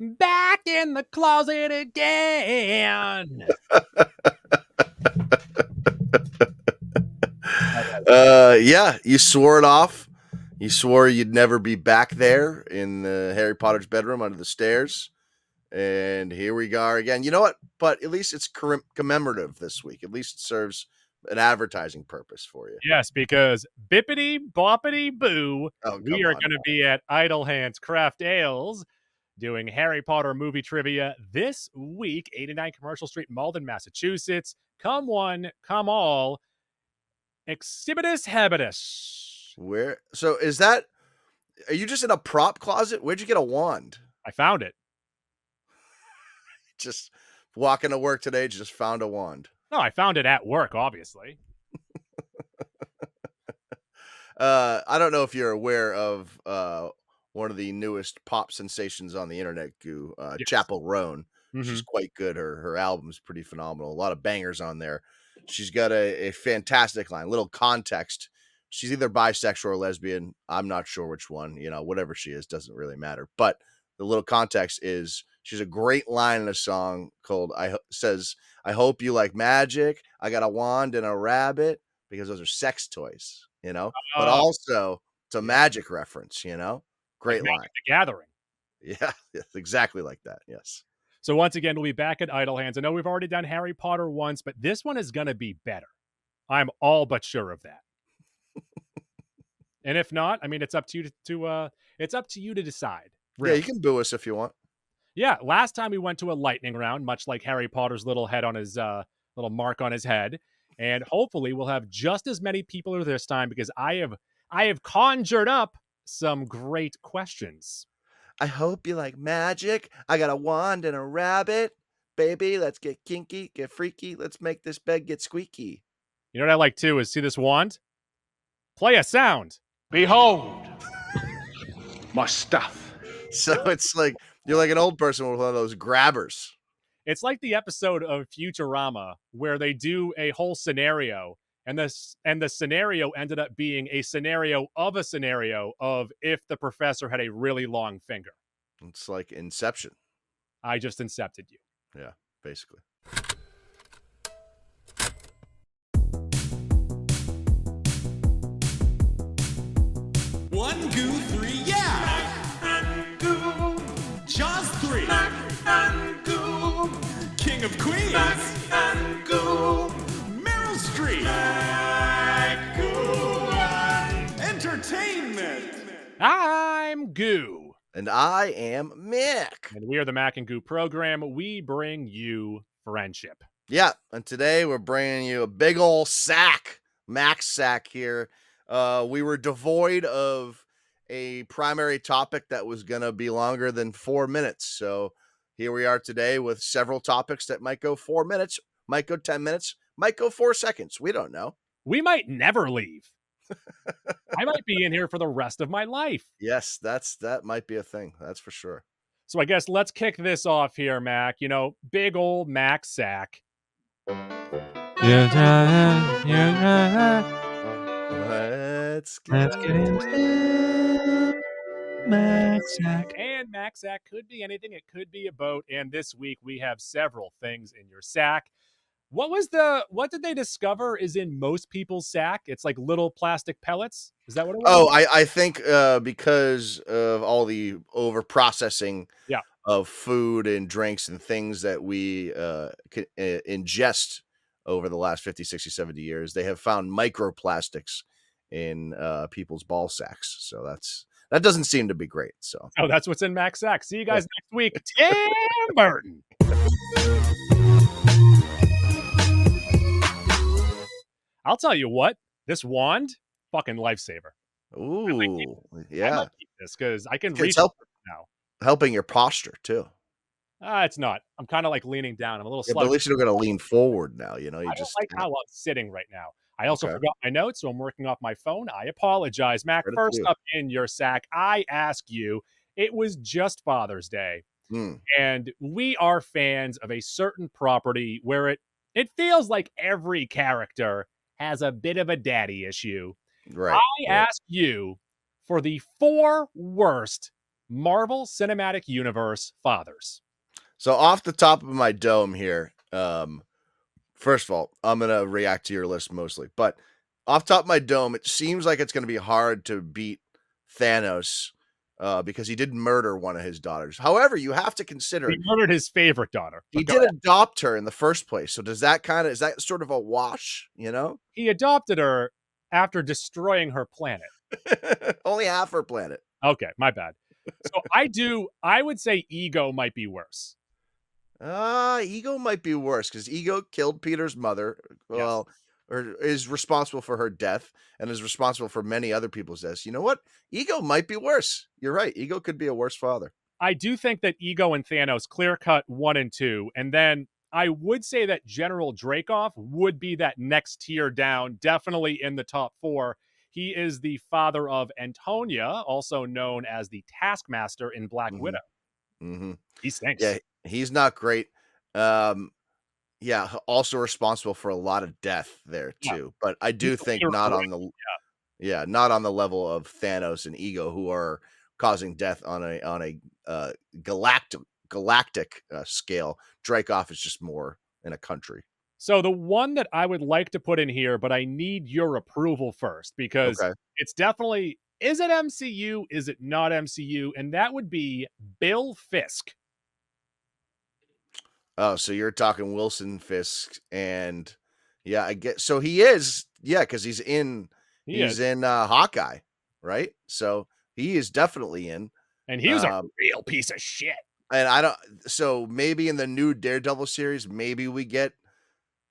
Back in the closet again. Yeah, you swore it off. You swore you'd never be back there in the Harry Potter's bedroom under the stairs. And here we are again. You know what? But at least it's commemorative this week. At least it serves an advertising purpose for you. Yes, because bippity boppity boo, Oh, we come are on. going to be at Idle Hands Craft Ales doing Harry Potter movie trivia this week, 89 Commercial Street, Malden, Massachusetts. Come one, come all. Exhibitus habitus. Where? So is that? Are you just in a prop closet? Where'd you get a wand? I found it. Just walking to work today, just found a wand. No, I found it at work, obviously. I don't know if you're aware of one of the newest pop sensations on the internet, Goo, Yes. Chapel Roan. Mhm. She's quite good. Her album's pretty phenomenal. A lot of bangers on there. She's got a fantastic line. Little context. She's either bisexual or lesbian. I'm not sure which one. You know, whatever she is, doesn't really matter. But the little context is she's a great line in a song called says, "I hope you like magic. I got a wand and a rabbit," because those are sex toys, you know. But also it's a magic reference, you know. Great like line. Magic the Gathering. Yeah, exactly like that. Yes. So once again, we'll be back at Idle Hands. I know we've already done Harry Potter once, but this one is going to be better. I'm all but sure of that. And if not, I mean, it's up to you to decide. Really. Yeah, you can boo us if you want. Yeah, last time we went to a lightning round, much like Harry Potter's little head on his little mark on his head, and hopefully we'll have just as many people this time because I have conjured up some great questions. I hope you like magic. I got a wand and a rabbit. Baby, let's get kinky, get freaky. Let's make this bed get squeaky. You know what I like too is see this wand? Play a sound. Behold my stuff. So it's like you're like an old person with one of those grabbers. It's like the episode of Futurama where they do a whole scenario, and the scenario ended up being a scenario of if the professor had a really long finger. It's like Inception. I just incepted you. Yeah, basically. One, goo, three, yeah! Goo. Jaws 3. Goo. King of Queens. Goo. Meryl Streep. Goo. Entertainment. I'm Goo. And I am Mick. And we are the Mac and Goo program. We bring you friendship. Yeah, and today we're bringing you a big old sack, Max sack here. We were devoid of a primary topic that was going to be longer than 4 minutes. So here we are today with several topics that might go 4 minutes, might go 10 minutes, might go 4 seconds. We don't know. We might never leave. I might be in here for the rest of my life. Yes, that might be a thing. That's for sure. So I guess let's kick this off here, Mac. You know, big old Mac sack. Let's get into Max Sack. And Mac sack could be anything. It could be a boat. And this week we have several things in your sack. What did they discover is in most people's sack? It's like little plastic pellets. Is that what it was? Oh, I think because of all the over processing of food and drinks and things that we ingest over the last 50, 60, 70 years, they have found microplastics in people's ball sacks. So that doesn't seem to be great. So that's what's in Mac's sack. See you guys next week. Tim Burton. I'll tell you what, this wand, fucking lifesaver. Ooh, yeah. I might keep this because I can reach now. Helping your posture too. It's not. I'm kind of like leaning down. I'm a little. Yeah, but at least you're going to lean forward now. You know, you I just don't like how I'm sitting right now. I also forgot my notes, so I'm working off my phone. I apologize, Mac. First up in your sack, I ask you. It was just Father's Day, and we are fans of a certain property where it feels like every character has a bit of a daddy issue. Right. I ask you for the 4 worst Marvel Cinematic Universe fathers. So off the top of my dome here, first of all, I'm gonna react to your list mostly, but off top of my dome, it seems like it's gonna be hard to beat Thanos because he did murder one of his daughters. However, you have to consider He murdered his favorite daughter. he did adopt her in the first place. So is that sort of a wash? You know, He adopted her after destroying her planet. only half her planet. Okay, my bad. So I would say Ego might be worse. Ego might be worse because Ego killed Peter's mother. Well, or is responsible for her death and is responsible for many other people's deaths. You know what? Ego might be worse. You're right. Ego could be a worse father. I do think that Ego and Thanos clear cut 1 and 2, and then I would say that General Dracoff would be that next tier down, definitely in the top 4. He is the father of Antonia, also known as the Taskmaster in Black Widow. Mm-hmm. He stinks. Yeah, he's not great. Yeah, also responsible for a lot of death there too. But I do think not on the level of Thanos and Ego, who are causing death on a galactic scale. Dracoff is just more in a country. So the one that I would like to put in here, but I need your approval first because it's definitely, is it MCU? Is it not MCU? And that would be Bill Fisk. Oh, so you're talking Wilson Fisk, and yeah, I get. So he is, yeah, because he's in Hawkeye, right? So he is definitely in, and he was a real piece of shit. And I don't. So maybe in the new Daredevil series, maybe we get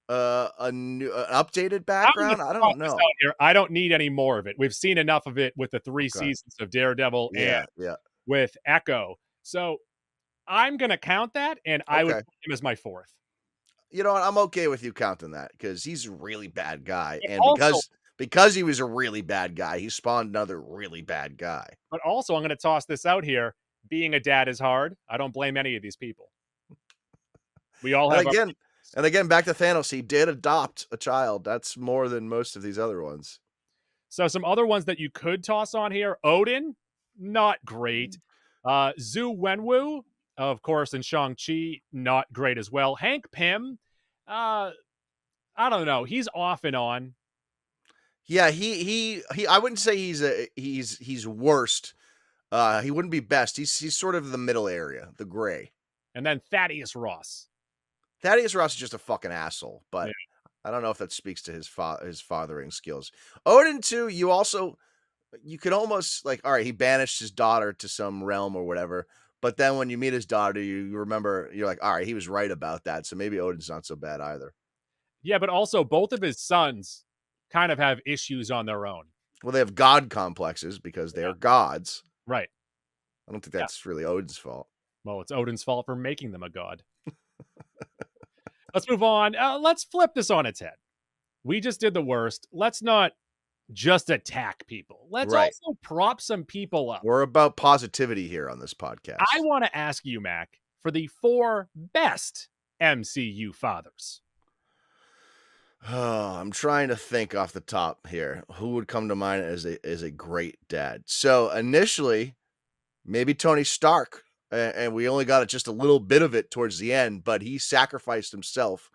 a new updated background. I don't know. I don't need any more of it. We've seen enough of it with the 3 seasons of Daredevil and with Echo. So I'm going to count that, and I would put him as my 4th. You know what? I'm okay with you counting that because he's a really bad guy. And also, because he was a really bad guy, he spawned another really bad guy. But also, I'm going to toss this out here. Being a dad is hard. I don't blame any of these people. We all have... And again, back to Thanos, he did adopt a child. That's more than most of these other ones. So some other ones that you could toss on here. Odin, not great. Zhu Wenwu, of course, in Shang-Chi, not great as well. Hank Pym, I don't know. He's off and on. Yeah, he I wouldn't say he's worst. He wouldn't be best. He's sort of the middle area, the gray. And then Thaddeus Ross. Thaddeus Ross is just a fucking asshole, but I don't know if that speaks to his fathering skills. Odin too, you could almost like, all right, he banished his daughter to some realm or whatever. But then when you meet his daughter, you remember, you're like, all right, he was right about that. So maybe Odin's not so bad either. Yeah, but also both of his sons kind of have issues on their own. Well, they have god complexes because they are gods. Right. I don't think that's really Odin's fault. Well, it's Odin's fault for making them a god. Let's move on. Let's flip this on its head. We just did the worst. Let's not just attack people. Let's also prop some people up. We're about positivity here on this podcast. I want to ask you, Mac, for the 4 best MCU fathers. Oh, I'm trying to think off the top here. Who would come to mind as a great dad? So initially, maybe Tony Stark. And we only got just a little bit of it towards the end, but he sacrificed himself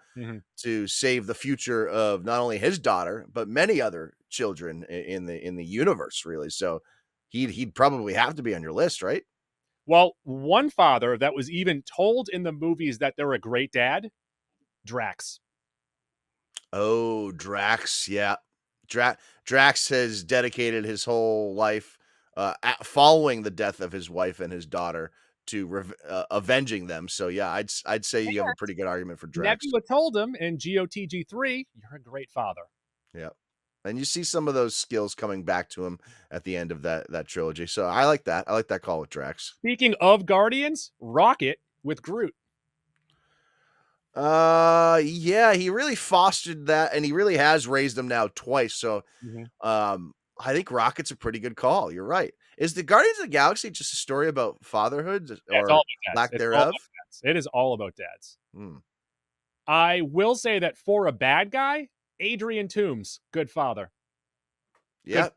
to save the future of not only his daughter, but many other children in the universe, really. So he'd probably have to be on your list, right? Well, one father that was even told in the movies that they're a great dad, Drax. Oh, Drax, yeah. Drax has dedicated his whole life following the death of his wife and his daughter to avenging them. So yeah, I'd say you have a pretty good argument for Drax. Nebula told him in GOTG3, you're a great father. Yeah. And you see some of those skills coming back to him at the end of that trilogy. So I like that. I like that call with Drax. Speaking of Guardians, Rocket with Groot. Yeah, he really fostered that, and he really has raised them now twice. So I think Rocket's a pretty good call. You're right. Is the Guardians of the Galaxy just a story about fatherhood or lack thereof? It is all about dads. I will say that for a bad guy, Adrian Toomes, good father. Yeah,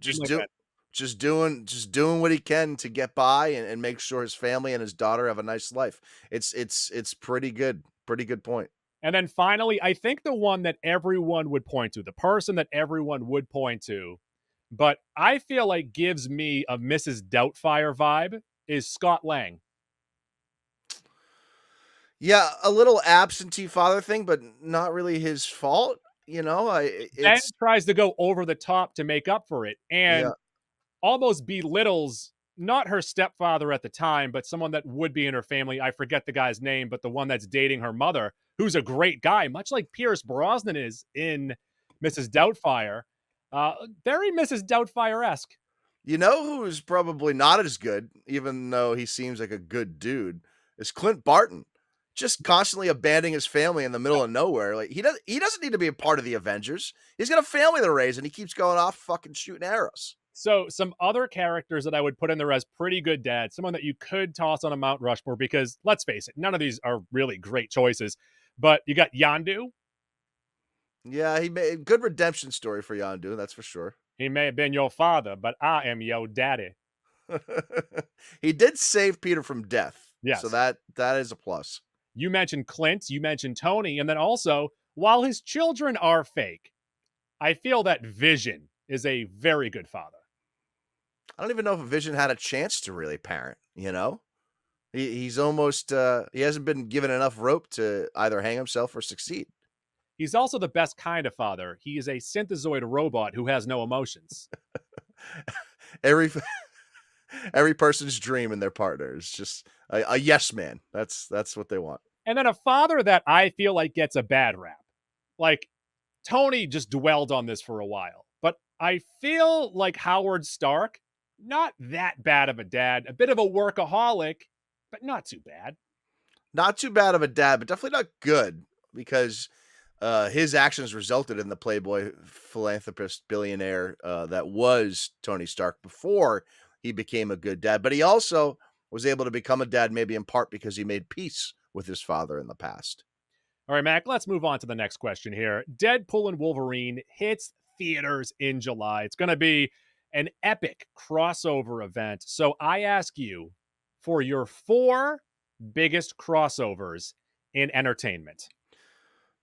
just doing what he can to get by and make sure his family and his daughter have a nice life. It's pretty good. Pretty good point. And then finally, I think the one that everyone would point to, the person that everyone would point to, but I feel like gives me a Mrs. Doubtfire vibe, is Scott Lang. Yeah, a little absentee father thing, but not really his fault. You know, Ben it's tries to go over the top to make up for it yeah. and almost belittles not her stepfather at the time, but someone that would be in her family. I forget the guy's name, but the one that's dating her mother, who's a great guy, much like Pierce Brosnan is in Mrs. Doubtfire. Very Mrs. Doubtfire-esque. You know who's probably not as good, even though he seems like a good dude, is Clint Barton. Just constantly abandoning his family in the middle of nowhere. Like he doesn't need to be a part of the Avengers. He's got a family to raise, and he keeps going off fucking shooting arrows. So some other characters that I would put in there as pretty good dads, someone that you could toss on a Mount Rushmore, because let's face it, none of these are really great choices. But you got Yondu. Yeah, he made good redemption story for Yondu, that's for sure. He may have been your father, but I am your daddy. He did save Peter from death. Yes. So that is a plus. You mentioned Clint, you mentioned Tony, and then also, while his children are fake, I feel that Vision is a very good father. I don't even know if Vision had a chance to really parent, you know? He's almost he hasn't been given enough rope to either hang himself or succeed. He's also the best kind of father. He is a synthezoid robot who has no emotions. Every person's dream and their partner is just a yes man. That's what they want. And then a father that I feel like gets a bad rap. Like, Tony just dwelled on this for a while, but I feel like Howard Stark, not that bad of a dad, a bit of a workaholic, but not too bad. Not too bad of a dad, but definitely not good, because his actions resulted in the playboy philanthropist billionaire that was Tony Stark before he became a good dad. But he also was able to become a dad maybe in part because he made peace with his father in the past. All right, Mac, let's move on to the next question here. Deadpool and Wolverine hits theaters in July. It's going to be an epic crossover event. So I ask you for your 4 biggest crossovers in entertainment.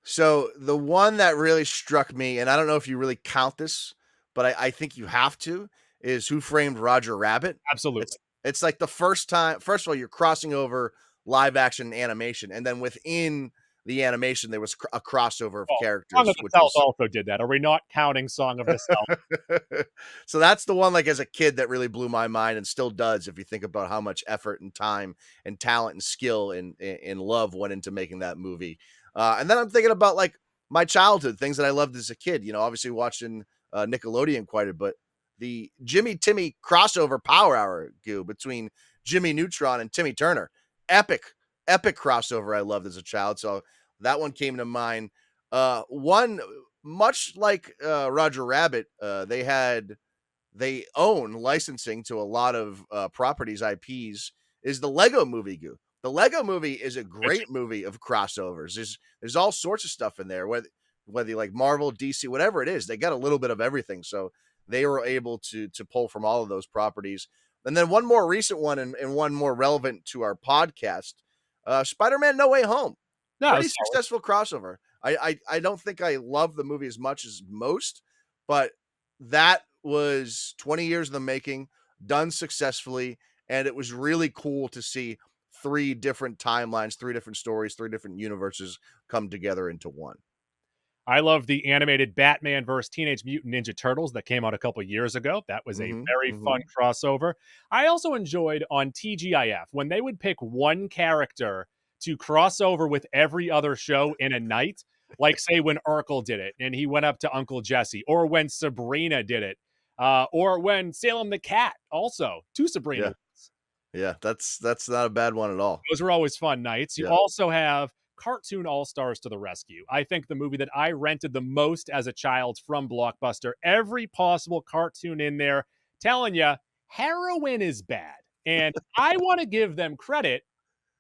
So the one that really struck me, and I don't know if you really count this, but I think you have to, is Who Framed Roger Rabbit. Absolutely. It's like the first time, first of all, you're crossing over live action animation, and then within the animation, there was a crossover of characters. Song of the South also did that. Are we not counting Song of the South? So that's the one, like, as a kid, that really blew my mind, and still does, if you think about how much effort and time and talent and skill and love went into making that movie. And then I'm thinking about, like, my childhood, things that I loved as a kid, you know, obviously watching Nickelodeon quite a bit. The Jimmy Timmy crossover Power Hour between Jimmy Neutron and Timmy Turner. Epic crossover I loved as a child. So that one came to mind. One, much like Roger Rabbit, they own licensing to a lot of properties, IPs, is the Lego Movie Goo. The Lego Movie is a great movie of crossovers. There's all sorts of stuff in there, whether you like Marvel, DC, whatever it is, they got a little bit of everything. So they were able to pull from all of those properties. And then one more recent one, and one more relevant to our podcast, Spider-Man No Way Home. Pretty successful crossover. I don't think I love the movie as much as most, but that was 20 years in the making, done successfully, and it was really cool to see 3 different timelines, 3 different stories, 3 different universes come together into one. I love the animated Batman vs. Teenage Mutant Ninja Turtles that came out a couple years ago. That was a very fun crossover. I also enjoyed on TGIF when they would pick one character to cross over with every other show in a night, like, say, when Urkel did it and he went up to Uncle Jesse, or when Sabrina did it, or when Salem the Cat also, 2 Sabrina. Yeah, that's not a bad one at all. Those were always fun nights. You also have Cartoon All-Stars to the Rescue. I think the movie that I rented the most as a child from Blockbuster, every possible cartoon in there, telling you heroin is bad. And I want to give them credit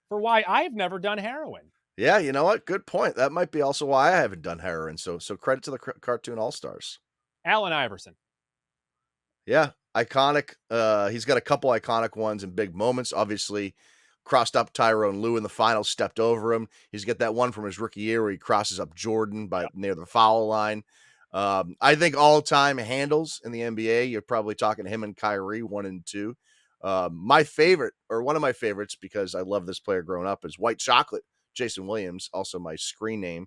for why I've never done heroin. Yeah, you know what? Good point. That might be also why I haven't done heroin. So credit to the Cartoon All-Stars. Allen Iverson. Yeah, iconic. He's got a couple iconic ones and big moments. Obviously, crossed up Tyrone Lue in the final, stepped over him. He's got that one from his rookie year where he crosses up Jordan near the foul line. I think all-time handles in the NBA, you're probably talking him and Kyrie, 1 and 2. My favorite, or one of my favorites, because I love this player growing up, is White Chocolate, Jason Williams, also my screen name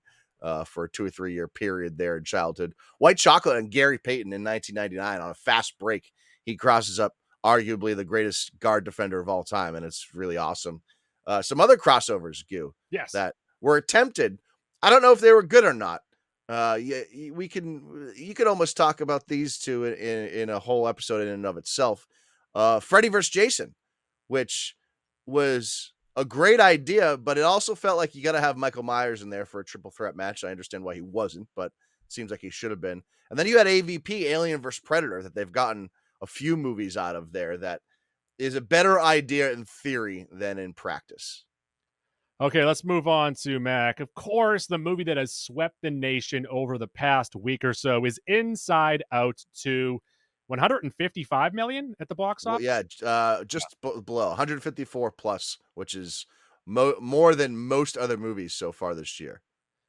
for a 2 or 3 year period there in childhood. White Chocolate and Gary Payton in 1999 on a fast break. He crosses up arguably the greatest guard defender of all time, and it's really awesome. Some other crossovers, Goo, Yes. that were attempted. I don't know if they were good or not. You could almost talk about these two in a whole episode in and of itself. Freddy vs. Jason, which was a great idea, but it also felt like you got to have Michael Myers in there for a triple threat match. I understand why he wasn't, but it seems like he should have been. And then you had AVP, Alien vs. Predator, that they've gotten a few movies out of there that is a better idea in theory than in practice. Okay, let's move on to Mac. Of course, the movie that has swept the nation over the past week or so is Inside Out 2. 155 million at the box office? Well, yeah, just below 154 plus, which is more than most other movies so far this year.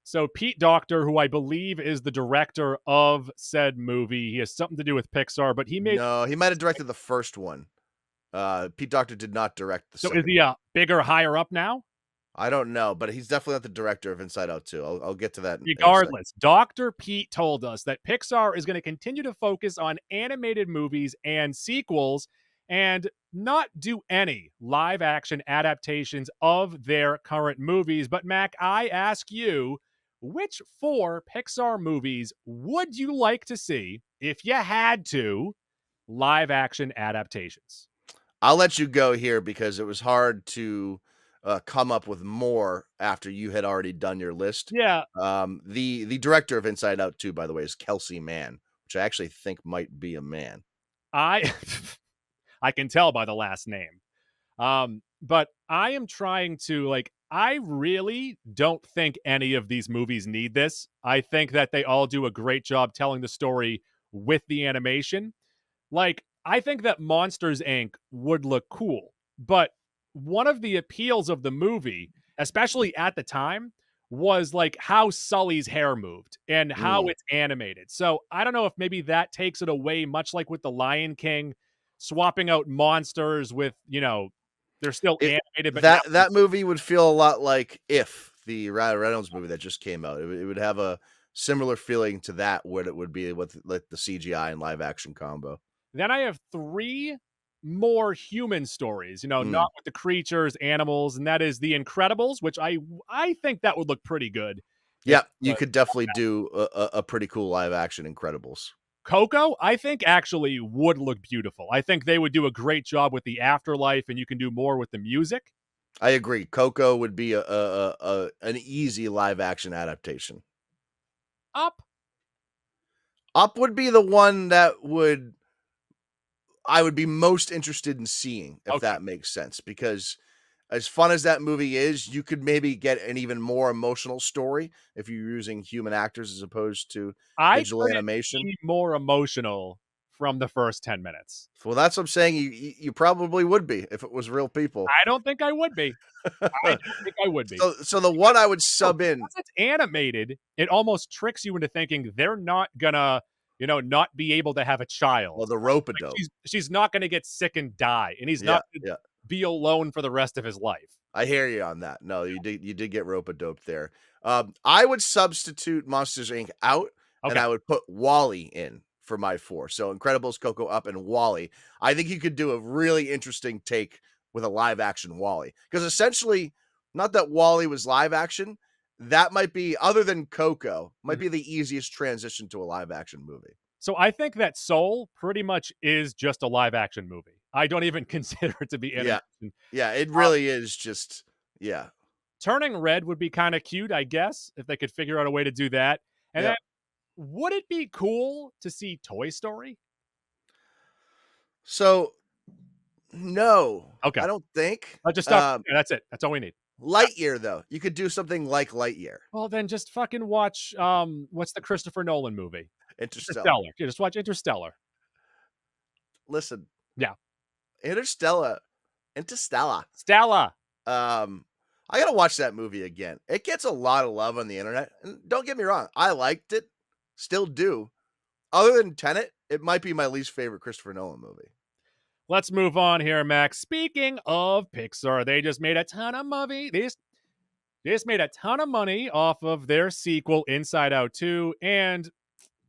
So Pete Docter, who I believe is the director of said movie, he has something to do with Pixar, but he might have directed the first one. Pete Docter did not direct the second. So is he a bigger, higher up now? I don't know, but he's definitely not the director of Inside Out 2. I'll get to that. Regardless, Dr. Pete told us that Pixar is going to continue to focus on animated movies and sequels and not do any live action adaptations of their current movies. But Mac, I ask you, which 4 Pixar movies would you like to see if you had to live action adaptations? I'll let you go here because it was hard to come up with more after you had already done your list. Yeah. The director of Inside Out 2, by the way, is Kelsey Mann, which I actually think might be a man. I can tell by the last name. But I am trying to, I really don't think any of these movies need this. I think that they all do a great job telling the story with the animation. I think that Monsters, Inc. would look cool, but one of the appeals of the movie, especially at the time, was how Sully's hair moved and how it's animated. So I don't know if maybe that takes it away, much like with The Lion King, swapping out monsters with, they're still animated. But that movie would feel a lot like If, the Ryan Reynolds movie that just came out. It would have a similar feeling to that, what it would be with the CGI and live action combo. Then I have 3 more human stories, not with the creatures, animals, and that is The Incredibles, which I think that would look pretty good. Yeah, you could definitely do a pretty cool live action Incredibles. Coco, I think actually would look beautiful. I think they would do a great job with the afterlife, and you can do more with the music. I agree. Coco would be an easy live action adaptation. Up would be the one that I would be most interested in seeing, if that makes sense, because as fun as that movie is, you could maybe get an even more emotional story if you're using human actors as opposed to digital animation. More emotional from the first 10 minutes. Well, that's what I'm saying. You probably would be if it was real people. I don't think I would be. I don't think I would be. So the one I would sub in. Once it's animated, it almost tricks you into thinking they're not gonna not be able to have a child. Well, the rope-a-dope. She's not going to get sick and die, and he's not going to be alone for the rest of his life. I hear you on that. No, you did get rope-a-dope there. I would substitute Monsters, Inc. out, and I would put WALL-E in for my 4. So Incredibles, Coco, Up, and WALL-E. I think you could do a really interesting take with a live-action WALL-E. Because essentially, not that WALL-E was live-action, that might be, other than Coco, might be the easiest transition to a live-action movie. So I think that Soul pretty much is just a live-action movie. I don't even consider it to be animation. Yeah, it really is just, Turning Red would be kind of cute, I guess, if they could figure out a way to do that. And then, would it be cool to see Toy Story? So, no. Okay. I don't think. I'll just stop. That's it. That's all we need. Lightyear, though. You could do something like Lightyear. Well, then just fucking watch, what's the Christopher Nolan movie? Interstellar. Yeah, just watch Interstellar. listen. Yeah. Interstellar. Stella. I gotta watch that movie again. It gets a lot of love on the internet, and don't get me wrong, I liked it, still do. Other than Tenet, it might be my least favorite Christopher Nolan movie. Let's move on here, Max. Speaking of Pixar, they just made a ton of money. They just made a ton of money off of their sequel, Inside Out 2, and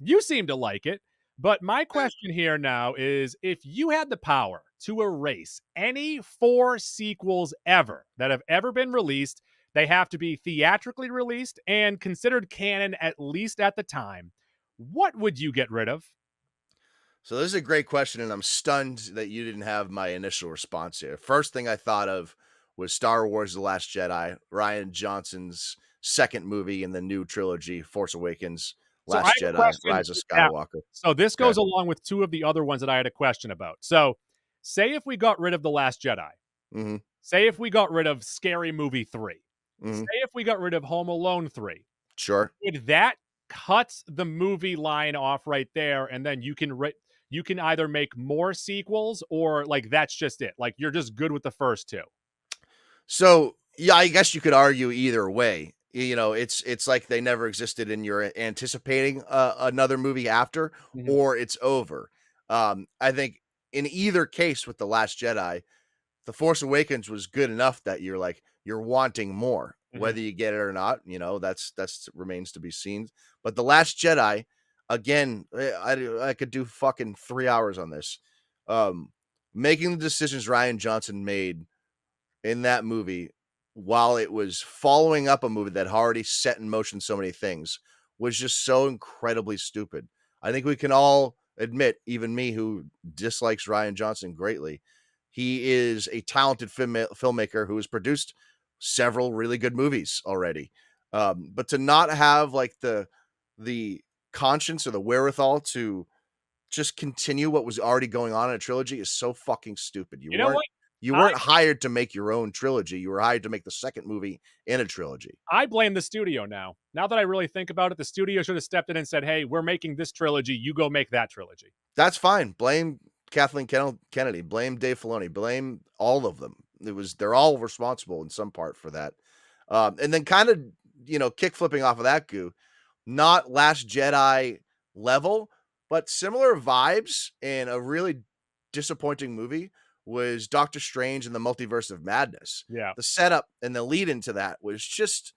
you seem to like it. But my question here now is, if you had the power to erase any 4 sequels ever that have ever been released, they have to be theatrically released and considered canon, at least at the time, what would you get rid of? So this is a great question, and I'm stunned that you didn't have my initial response here. First thing I thought of was Star Wars: The Last Jedi, Rian Johnson's second movie in the new trilogy, Force Awakens, Last Jedi, Rise of Skywalker. So this goes along with 2 of the other ones that I had a question about. So say if we got rid of The Last Jedi, say if we got rid of Scary Movie 3, say if we got rid of Home Alone 3, sure, would that cut the movie line off right there, and then you can either make more sequels, or like that's just it, like you're just good with the first 2? So yeah, I guess you could argue either way. You know, it's like they never existed and you're anticipating another movie after, or it's over. I think in either case with The Last Jedi, The Force Awakens was good enough that you're wanting more. Whether you get it or not, you know, that's remains to be seen. But The Last Jedi, again, I could do fucking 3 hours on this. Making the decisions Rian Johnson made in that movie, while it was following up a movie that already set in motion so many things, was just so incredibly stupid. I think we can all admit, even me who dislikes Rian Johnson greatly, he is a talented filmmaker who has produced several really good movies already. But to not have like the conscience or the wherewithal to just continue what was already going on in a trilogy is so fucking stupid. You know what? You weren't hired to make your own trilogy. You were hired to make the second movie in a trilogy. I blame the studio now. Now that I really think about it, the studio should have stepped in and said, hey, we're making this trilogy. You go make that trilogy. That's fine. Blame Kathleen Kennedy. Blame Dave Filoni. Blame all of them. They're all responsible in some part for that. And then kind of, you know, kick flipping off of that goo, not Last Jedi level, but similar vibes in a really disappointing movie was Doctor Strange and the Multiverse of Madness. Yeah. The setup and the lead into that was just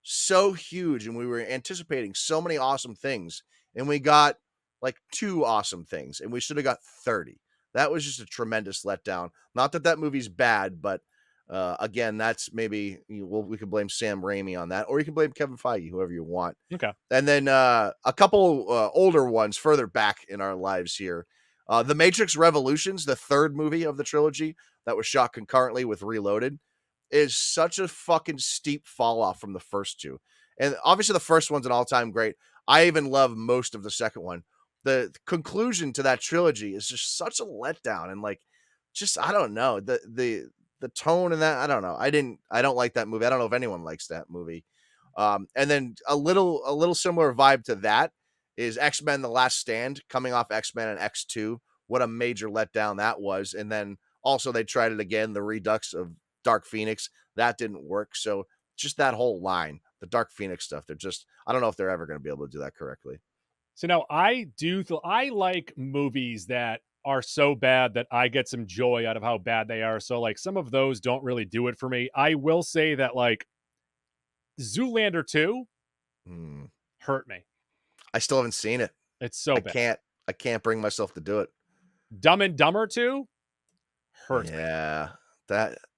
so huge, and we were anticipating so many awesome things, and we got like 2 awesome things, and we should have got 30. That was just a tremendous letdown. Not that movie's bad, but again, that's maybe we can blame Sam Raimi on that, or you can blame Kevin Feige, whoever you want. Okay. And then a couple older ones further back in our lives here. The Matrix Revolutions, the third movie of the trilogy that was shot concurrently with Reloaded, is such a fucking steep fall off from the first 2. And obviously the first one's an all-time great. I even love most of the second one. The conclusion to that trilogy is just such a letdown, and like, just, I don't know, the tone in that, I don't know. I don't like that movie. I don't know if anyone likes that movie. And then a little similar vibe to that is X-Men The Last Stand, coming off X-Men and X2. What a major letdown that was. And then also they tried it again, the redux of Dark Phoenix. That didn't work. So just that whole line, the Dark Phoenix stuff, I don't know if they're ever going to be able to do that correctly. So no, I like movies that are so bad that I get some joy out of how bad they are. So like some of those don't really do it for me. I will say that like Zoolander 2 hurt me. I still haven't seen it. It's so bad. I can't bring myself to do it. Dumb and Dumber 2 hurts me. Yeah.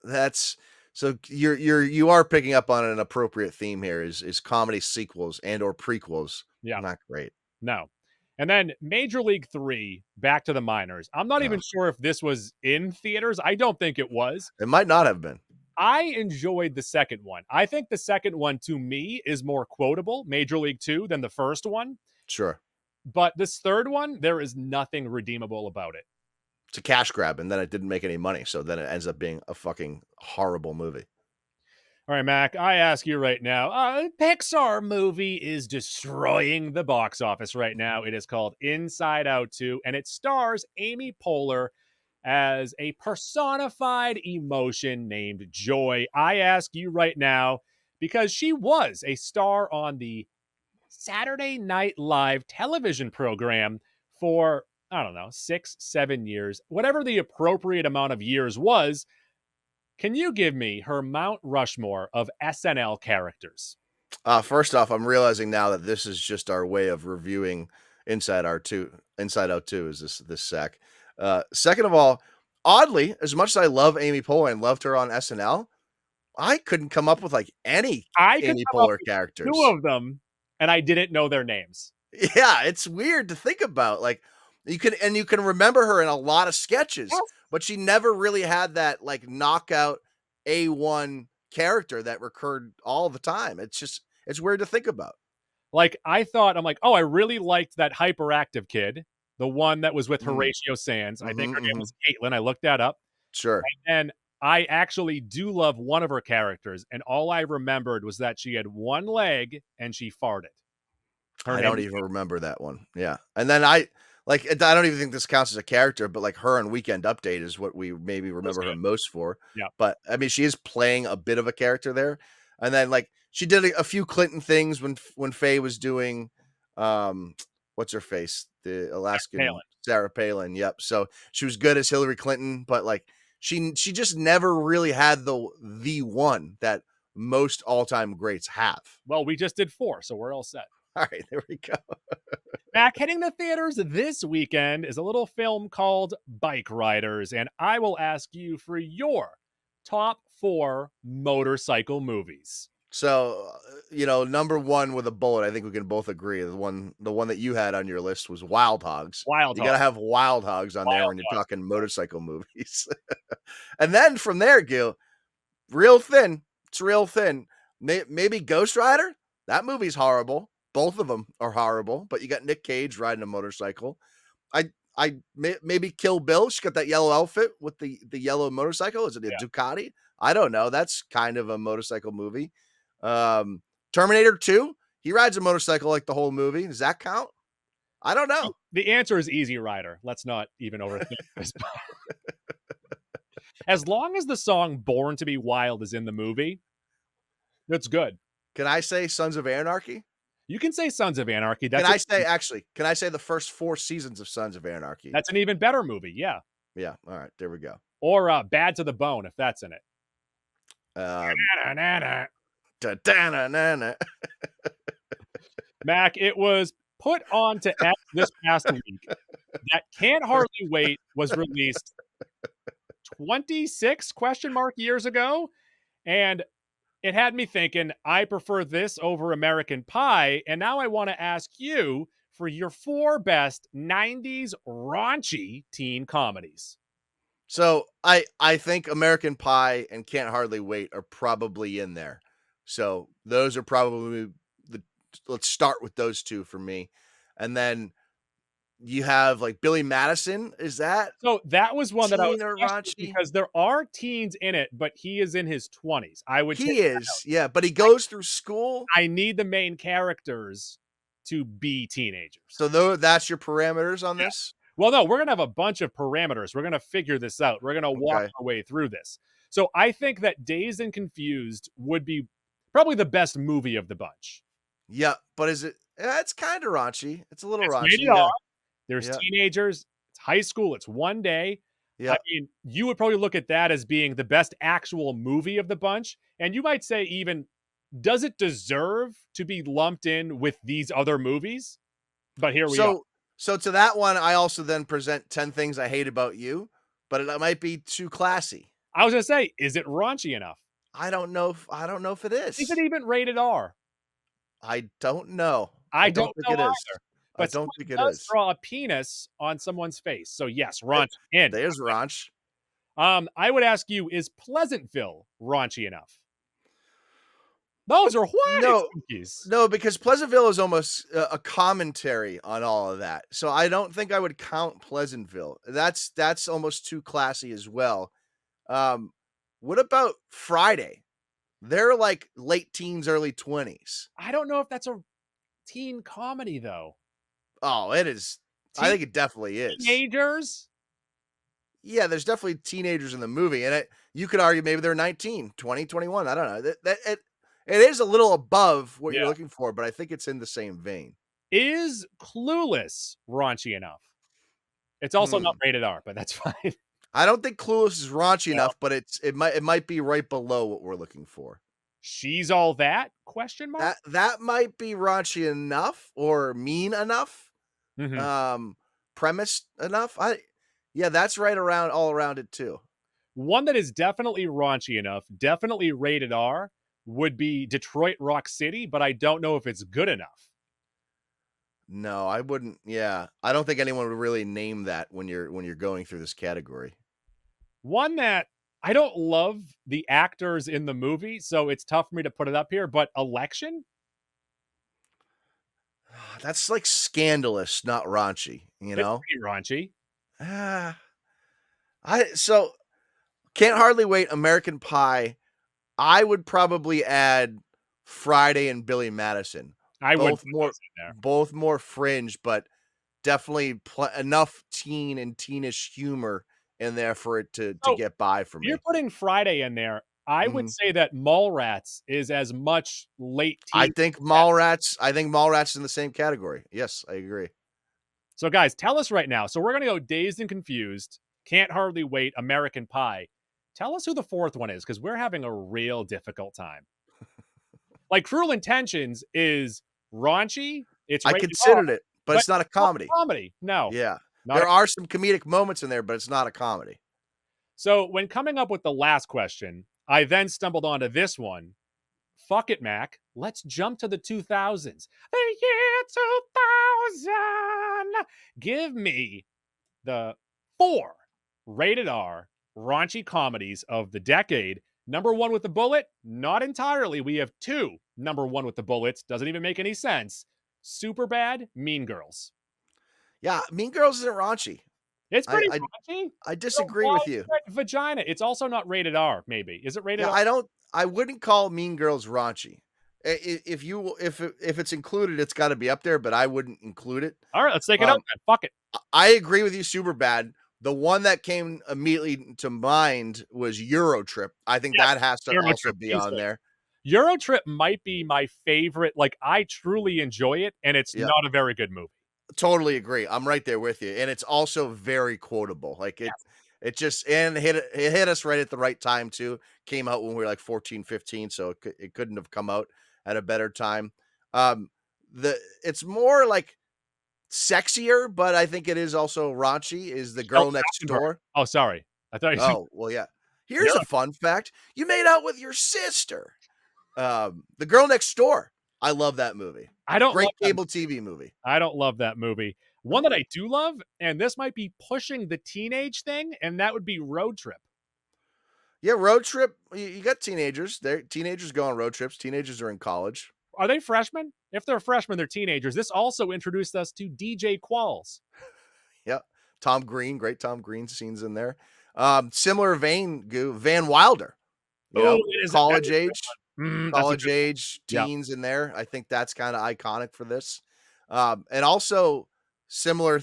That's so you are picking up on an appropriate theme here is comedy sequels and or prequels. Yeah. Not great. No. And then Major League 3, Back to the Minors. I'm not even sure if this was in theaters. I don't think it was. It might not have been. I enjoyed the second one. I think the second one, to me, is more quotable, Major League 2, than the first one. Sure. But this third one, there is nothing redeemable about it. It's a cash grab, and then it didn't make any money. So then it ends up being a fucking horrible movie. All right, Mac, I ask you right now, a Pixar movie is destroying the box office right now. It is called Inside Out 2, and it stars Amy Poehler as a personified emotion named Joy. I ask you right now, because she was a star on the Saturday Night Live television program for, I don't know, 6, 7 years, whatever the appropriate amount of years was. Can you give me her Mount Rushmore of SNL characters? First off, I'm realizing now that this is just our way of reviewing Inside Out 2 is this sack. Second of all, oddly, as much as I love Amy Poehler and loved her on SNL, I couldn't come up with like any I could Amy come up Poehler with characters. 2 of them, and I didn't know their names. Yeah, it's weird to think about. Like you can remember her in a lot of sketches, Yes. but she never really had that like knockout A1 character that recurred all the time. It's weird to think about. Like, I'm like, oh, I really liked that hyperactive kid, the one that was with Horatio Sands. I think her name was Caitlin. I looked that up. Sure. And I actually do love one of her characters, and all I remembered was that she had one leg and she farted. I don't even remember that one. Yeah. And then I don't even think this counts as a character, but like her on Weekend Update is what we maybe remember her most for. Yeah. But I mean, she is playing a bit of a character there. And then like she did a few Clinton things when Faye was doing, what's her face? The Alaskan Sarah Palin. Yep. So she was good as Hillary Clinton, but like she just never really had the one that most all-time greats have. Well, we just did 4, so we're all set. All right, there we go. Back hitting the theaters this weekend is a little film called Bike Riders, and I will ask you for your top 4 motorcycle movies. So, number 1 with a bullet, I think we can both agree. The one that you had on your list was Wild Hogs. You got to have Wild Hogs on there when you're talking motorcycle movies. And then from there, Gil, real thin. It's real thin. Maybe Ghost Rider. That movie's horrible. Both of them are horrible, but you got Nick Cage riding a motorcycle. Maybe Kill Bill. She got that yellow outfit with the yellow motorcycle. Is it a Ducati? I don't know. That's kind of a motorcycle movie. Terminator 2. He rides a motorcycle like the whole movie. Does that count? I don't know. The answer is Easy Rider. Let's not even overthink this. As long as the song Born to Be Wild is in the movie, it's good. Can I say Sons of Anarchy? You can say Sons of Anarchy. Can I say the first 4 seasons of Sons of Anarchy? That's an even better movie. Yeah. Yeah. All right. There we go. Or Bad to the Bone, if that's in it. Mac, it was put on to X this past week that Can't Hardly Wait was released 26 years ago. And it had me thinking, I prefer this over American Pie. And now I want to ask you for your 4 best 90s raunchy teen comedies. So I think American Pie and Can't Hardly Wait are probably in there. So those are probably let's start with those 2 for me. And then you have like Billy Madison. Is that? So that was one that I was raunchy? Because there are teens in it, but he is in his 20s. He is, yeah, but he goes through school. I need the main characters to be teenagers. So that's your parameters on this? Well, no, we're going to have a bunch of parameters. We're going to figure this out. We're going to walk our way through this. So I think that Dazed and Confused would be probably the best movie of the bunch. Yeah, but is it? It's kind of raunchy. It's a little raunchy. Yeah. There's teenagers. It's high school. It's one day. Yeah. I mean, you would probably look at that as being the best actual movie of the bunch. And you might say even, does it deserve to be lumped in with these other movies? But here we are. So to that one, I also then present 10 Things I Hate About You, but it might be too classy. I was going to say, is it raunchy enough? I don't know if it is. Is it even rated R? I don't know. I don't think it is. But I don't think it does is. Draw a penis on someone's face. So yes, raunch. And there's raunch. I would ask you, is Pleasantville raunchy enough? Those are what? No, because Pleasantville is almost a commentary on all of that. So I don't think I would count Pleasantville. That's almost too classy as well. What about Friday? They're like late teens, early 20s. I don't know if that's a teen comedy though. Oh, it is. I think it definitely is. Teenagers? Yeah, there's definitely teenagers in the movie, and you could argue maybe they're 19, 20, 21. I don't know. It is a little above what you're looking for, but I think it's in the same vein. Is Clueless raunchy enough? It's also not rated R, but that's fine. I don't think Clueless is raunchy enough, but it might be right below what we're looking for. She's All That? Question mark? That might be raunchy enough or mean enough. Premise enough. Yeah, that's right around all around it too. One that is definitely raunchy enough, definitely rated R, would be Detroit Rock City, but I don't know if it's good enough. No, I wouldn't. Yeah, I don't think anyone would really name that when you're going through this category. One that I don't love the actors in the movie, so it's tough for me to put it up here, but Election? That's like scandalous, not raunchy, you know? It's pretty raunchy. So Can't Hardly Wait, American Pie. I would probably add Friday and Billy Madison. I would both more fringe, but definitely enough teen and teenish humor in there for it to get by for me. You're putting Friday in there. I would say that Mallrats is as much late teen. I think Mallrats is in the same category. Yes, I agree. So guys, tell us right now. So we're gonna go Dazed and Confused, Can't Hardly Wait, American Pie. Tell us who the fourth one is, because we're having a real difficult time. Like Cruel Intentions is raunchy. I considered it, but it's not a comedy. No. Yeah. There are some comedic moments in there, but it's not a comedy. So when coming up with the last question, I then stumbled onto this one. Fuck it, Mac. Let's jump to the 2000s. The year 2000. Give me the 4 rated R raunchy comedies of the decade. Number 1 with the bullet? Not entirely. We have 2 number 1 with the bullets. Doesn't even make any sense. Superbad, Mean Girls. Yeah, Mean Girls isn't raunchy. It's pretty raunchy. I disagree with you. Vagina. It's also not rated R, maybe. Is it rated R? I wouldn't call Mean Girls raunchy. If it's included, it's got to be up there, but I wouldn't include it. All right, let's take it up then. Fuck it. I agree with you, Superbad. The one that came immediately to mind was Eurotrip. I think that has to also be on there. Eurotrip might be my favorite. Like, I truly enjoy it, and it's not a very good movie. Totally agree. I'm right there with you. And it's also very quotable. Like it just, and it hit us right at the right time too. Came out when we were like 14, 15. So it couldn't have come out at a better time. It's more like sexier, but I think it is also raunchy, is The Girl Next Door. Oh, sorry. I thought you said. Oh, well, yeah. Here's a fun fact. You made out with your sister. The Girl Next Door. I love that movie. Great cable TV movie. I don't love that movie. One that I do love, and this might be pushing the teenage thing, and that would be Road Trip. Yeah, Road Trip. You got teenagers. Teenagers go on road trips. Teenagers are in college. Are they freshmen? If they're freshmen, they're teenagers. This also introduced us to DJ Qualls. Yeah. Tom Green. Great Tom Green scenes in there. Similar vein, Van Wilder. College age. College age teens in there. I think that's kind of iconic for this. And also similar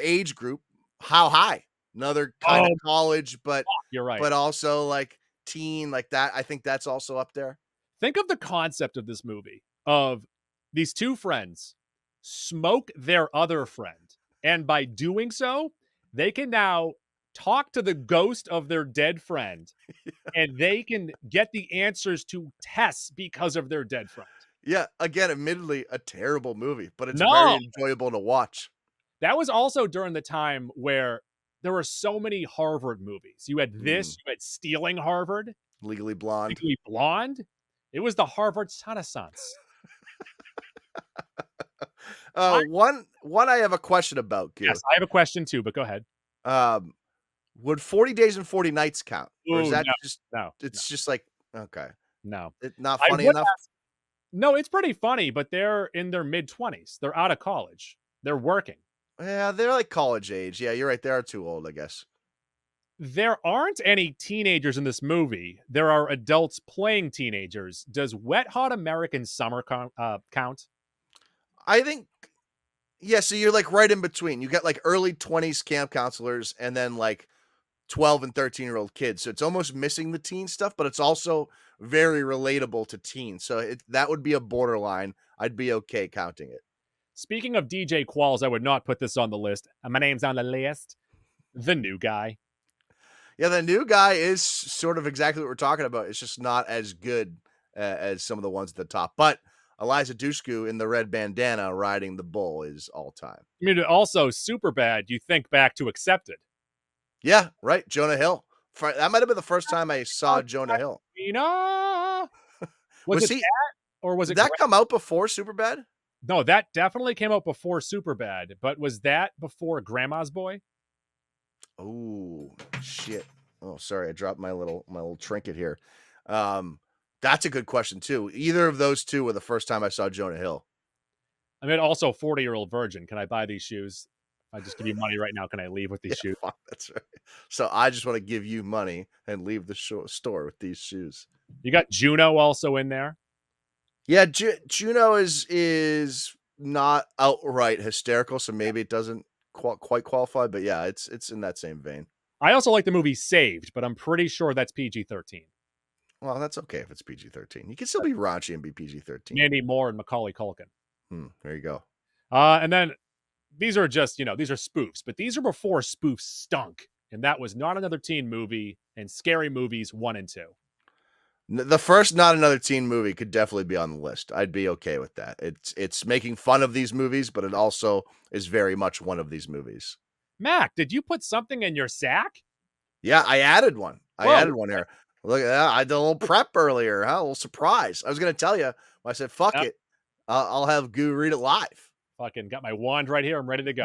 age group, How High, another kind of college, but you're right. But also like teen, like that. I think that's also up there. Think of the concept of this movie of these two friends smoke their other friend. And by doing so, they can now talk to the ghost of their dead friend and they can get the answers to tests because of their dead friend. Yeah, again, admittedly a terrible movie, but it's very enjoyable to watch. That was also during the time where there were so many Harvard movies. You had this, you had Stealing Harvard, Legally Blonde. It was the Harvard Renaissance. One I have a question about, Gil. Yes, I have a question too, but go ahead. Would 40 Days and 40 Nights count? Or is that just like, okay. No. It's not funny enough? No, it's pretty funny, but they're in their mid-20s. They're out of college. They're working. Yeah, they're like college age. Yeah, you're right. They are too old, I guess. There aren't any teenagers in this movie. There are adults playing teenagers. Does Wet Hot American Summer count? I think, yeah, so you're like right in between. You got like early 20s camp counselors and then like 12 and 13-year-old kids. So it's almost missing the teen stuff, but it's also very relatable to teens. So that would be a borderline. I'd be okay counting it. Speaking of DJ Qualls, I would not put this on the list. My name's on the list. The New Guy. Yeah, the New Guy is sort of exactly what we're talking about. It's just not as good as some of the ones at the top. But Eliza Dushku in the red bandana riding the bull is all time. I mean, also Superbad, you think back to Accepted. Yeah, right. Jonah Hill. That might have been the first time I saw Jonah Hill. Was it that, or was it? Did that come out before Superbad? No, that definitely came out before Superbad. But was that before Grandma's Boy? Oh shit! Oh, sorry, I dropped my little trinket here. That's a good question too. Either of those two were the first time I saw Jonah Hill. I mean, also 40-year-old virgin. Can I buy these shoes? If I just give you money right now, can I leave with these shoes? Fuck, that's right. So I just want to give you money and leave the store with these shoes. You got Juno also in there. Yeah, Juno is not outright hysterical, so maybe it doesn't quite qualify. But yeah, it's in that same vein. I also like the movie Saved, but I'm pretty sure that's PG-13. Well, that's okay if it's PG-13. You can still be raunchy and be PG-13. Mandy Moore and Macaulay Culkin. There you go. And then these are just, these are spoofs, but these are before spoofs stunk. And that was Not Another Teen Movie and Scary Movies 1 and 2. The first Not Another Teen Movie could definitely be on the list. I'd be okay with that. It's making fun of these movies, but it also is very much one of these movies. Mac, did you put something in your sack? Yeah, I added one. Whoa. I added one here. Look at that. I did a little prep earlier. Huh? A little surprise. I was going to tell you. I said, fuck it. I'll have Goo read it live. Fucking got my wand right here. I'm ready to go.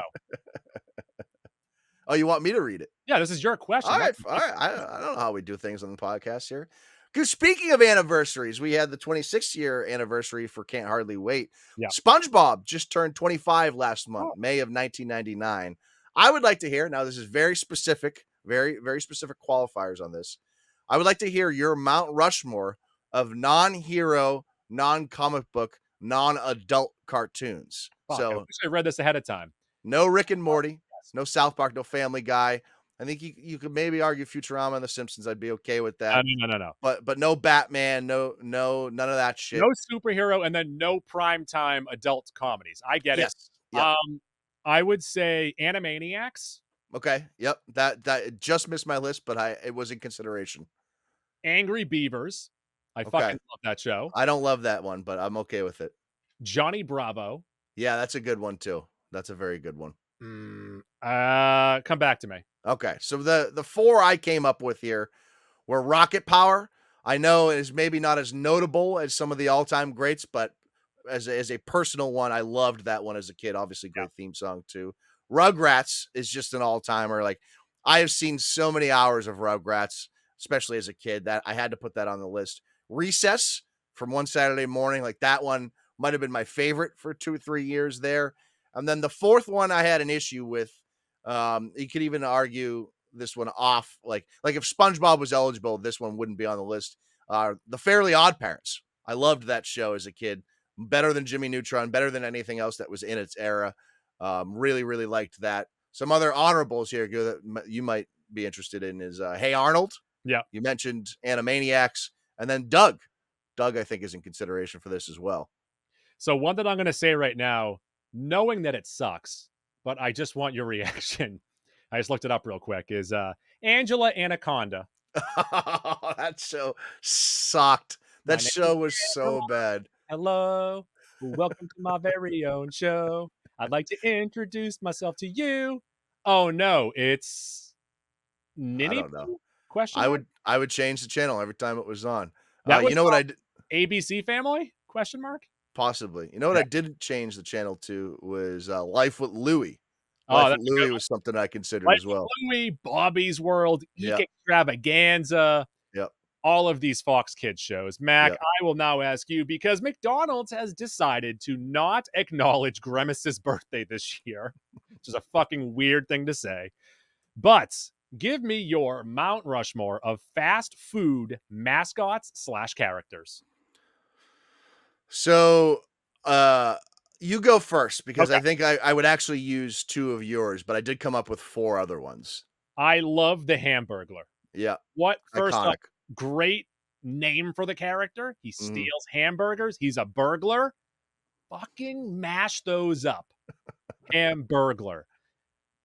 Oh, you want me to read it? Yeah, this is your question. All right. I don't know how we do things on the podcast here. Because speaking of anniversaries, we had the 26th year anniversary for Can't Hardly Wait. Yeah. SpongeBob just turned 25 last month, May of 1999. I would like to hear, now this is very specific, very, very specific qualifiers on this. I would like to hear your Mount Rushmore of non-hero, non-comic book, non-adult cartoons. Fuck, So I wish I read this ahead of time. No Rick and Morty, no South Park, no Family Guy. I think you could maybe argue Futurama and The Simpsons. I'd be okay with that. No. But no Batman, no, none of that shit. No superhero, and then no primetime adult comedies. I get it. Yep. I would say Animaniacs. Okay. Yep. That just missed my list, but it was in consideration. Angry Beavers. I fucking love that show. I don't love that one, but I'm okay with it. Johnny Bravo. Yeah, that's a good one too. That's a very good one. Come back to me. Okay. So the four I came up with here were Rocket Power. I know it is maybe not as notable as some of the all-time greats, but as a personal one, I loved that one as a kid. Obviously, great theme song too. Rugrats is just an all-timer. Like, I have seen so many hours of Rugrats, especially as a kid, that I had to put that on the list. Recess from One Saturday Morning, like that one might have been my favorite for 2 or 3 years there. And then the fourth one I had an issue with. You could even argue this one off. Like if SpongeBob was eligible, this one wouldn't be on the list. The Fairly Odd Parents. I loved that show as a kid. Better than Jimmy Neutron, better than anything else that was in its era. Really, really liked that. Some other honorables here that you might be interested in is Hey Arnold. Yeah. You mentioned Animaniacs. And then Doug. Doug, I think, is in consideration for this as well. So one that I'm going to say right now, knowing that it sucks, but I just want your reaction. I just looked it up real quick, is Angela Anaconda. That show sucked. That show was so bad. Hello. Welcome to my very own show. I'd like to introduce myself to you. Oh no, it's Ninny. I don't know. Question I mark? would change the channel every time it was on. You know what I did? ABC Family? Question mark? Possibly. You know what I didn't change the channel to was Life with Louie. Oh, Life with Louie was something I considered as well. Louie, Bobby's World, Yep. Extravaganza. Yep. All of these Fox Kids shows. Mac, Yep. I will now ask you, because McDonald's has decided to not acknowledge Grimace's birthday this year, which is a fucking weird thing to say. But Give me your Mount Rushmore of fast food mascots / characters. So, you go first because Okay. I think I would actually use 2 of yours, but I did come up with 4 other ones. I love the Hamburglar. Yeah, What? First off, iconic. great name for the character. He Mhm. steals hamburgers. He's a burglar. Fucking mash those up. Hamburglar.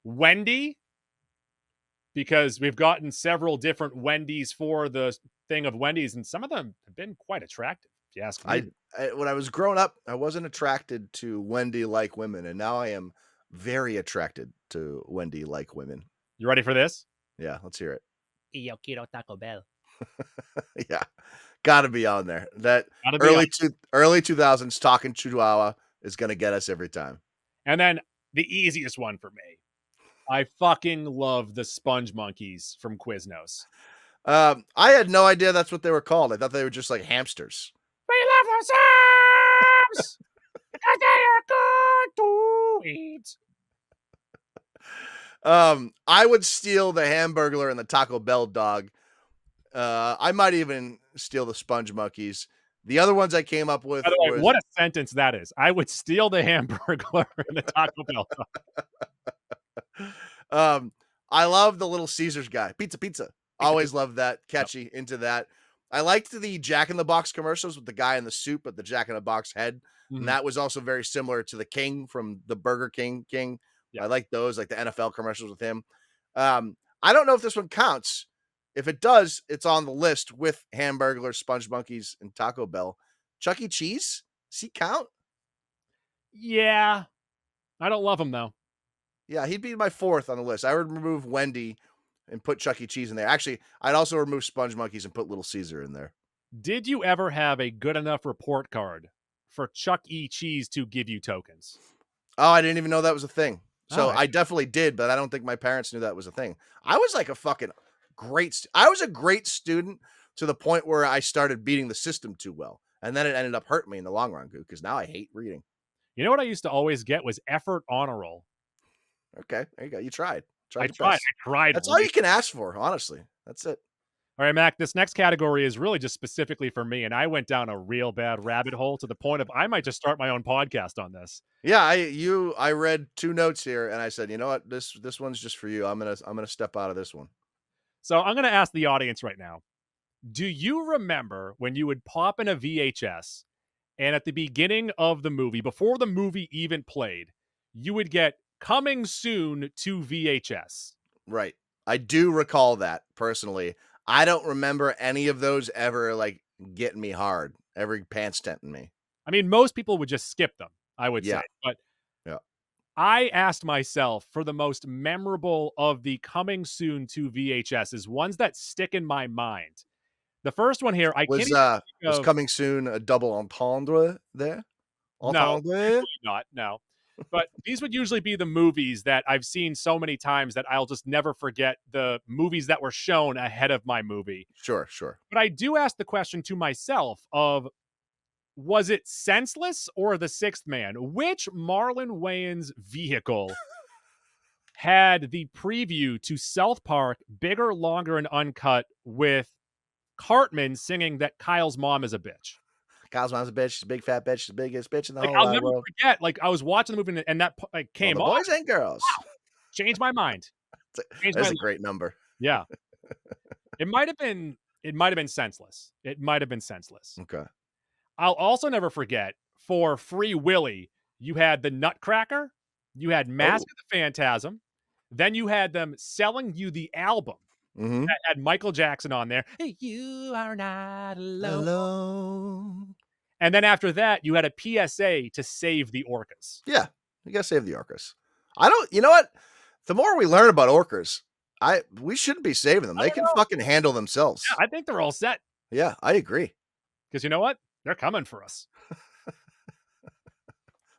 Wendy, because we've gotten several different Wendy's for the thing of Wendy's, and some of them have been quite attractive, if you ask me. When I was growing up, I wasn't attracted to Wendy-like women, and now I am very attracted to Wendy-like women. You ready for this? Yeah, let's hear it. Yo quiero Taco Bell. Yeah, gotta be on there. That Gotta be on. early 2000s talking Chihuahua is gonna get us every time. And then the easiest one for me. I fucking love the Sponge Monkeys from Quiznos. I had no idea that's what they were called. I thought they were just like hamsters. We love the Sims because they are good to eat. I would steal the Hamburglar and the Taco Bell dog. I might even steal the Sponge Monkeys. The other ones I came up with. By the way, what a sentence that is. I would steal the Hamburglar and the Taco Bell dog. I love the Little Caesars guy. Pizza. Always loved that. Catchy into that. I liked the Jack in the Box commercials with the guy in the suit, but the Jack in the Box head. And that was also very similar to the King from the Burger King. Yeah. I like those, like the NFL commercials with him. I don't know if this one counts. If it does, it's on the list with Hamburglar, Sponge Monkeys, and Taco Bell. Chuck E. Cheese? Does he count? Yeah. I don't love him, though. Yeah, he'd be my 4th on the list. I would remove Wendy and put Chuck E. Cheese in there. Actually, I'd also remove Sponge Monkeys and put Little Caesar in there. Did you ever have a good enough report card for Chuck E. Cheese to give you tokens? Oh, I didn't even know that was a thing. So Oh, I definitely did, but I don't think my parents knew that was a thing. I was like a fucking I was a great student to the point where I started beating the system too well. And then it ended up hurting me in the long run, because now I hate reading. You know what I used to always get was effort honor roll. Okay, there you go. You tried. I tried. That's all you can ask for, honestly. That's it. All right, Mac, this next category is really just specifically for me, and I went down a real bad rabbit hole to the point of I might just start my own podcast on this. Yeah, I read 2 notes here and I said, you know what, this one's just for you. I'm gonna step out of this one. So I'm gonna ask the audience right now. Do you remember when you would pop in a VHS and at the beginning of the movie, before the movie even played, you would get coming soon to VHS? Right. I do recall that personally. I don't remember any of those ever like getting me hard, ever pants tenting me. I mean, most people would just skip them, I would say. But yeah. I asked myself for the most memorable of the coming soon to VHSs, ones that stick in my mind. The first one here, was coming soon a double entendre there? No, not. No. But these would usually be the movies that I've seen so many times that I'll just never forget the movies that were shown ahead of my movie. Sure. But I do ask the question to myself of, was it Senseless or The Sixth Man? Which Marlon Wayans vehicle had the preview to South Park, Bigger, Longer, and Uncut with Cartman singing that Kyle's mom is a bitch? Kyle's mom's a bitch. She's a big fat bitch. She's the biggest bitch in the whole I'll wide never world. forget. Like, I was watching the movie and that came All the off. boys and girls. Wow. Changed my mind. That's a great number. Yeah. It might have been Senseless. It might have been Senseless. Okay. I'll also never forget, for Free Willy, you had the Nutcracker, you had Mask of the Phantasm, then you had them selling you the album that had Michael Jackson on there. You are not alone. And then after that, you had a PSA to save the orcas. Yeah, you gotta save the orcas. You know what? The more we learn about orcas, we shouldn't be saving them. They can fucking handle themselves. Yeah, I think they're all set. Yeah, I agree. Because you know what? They're coming for us.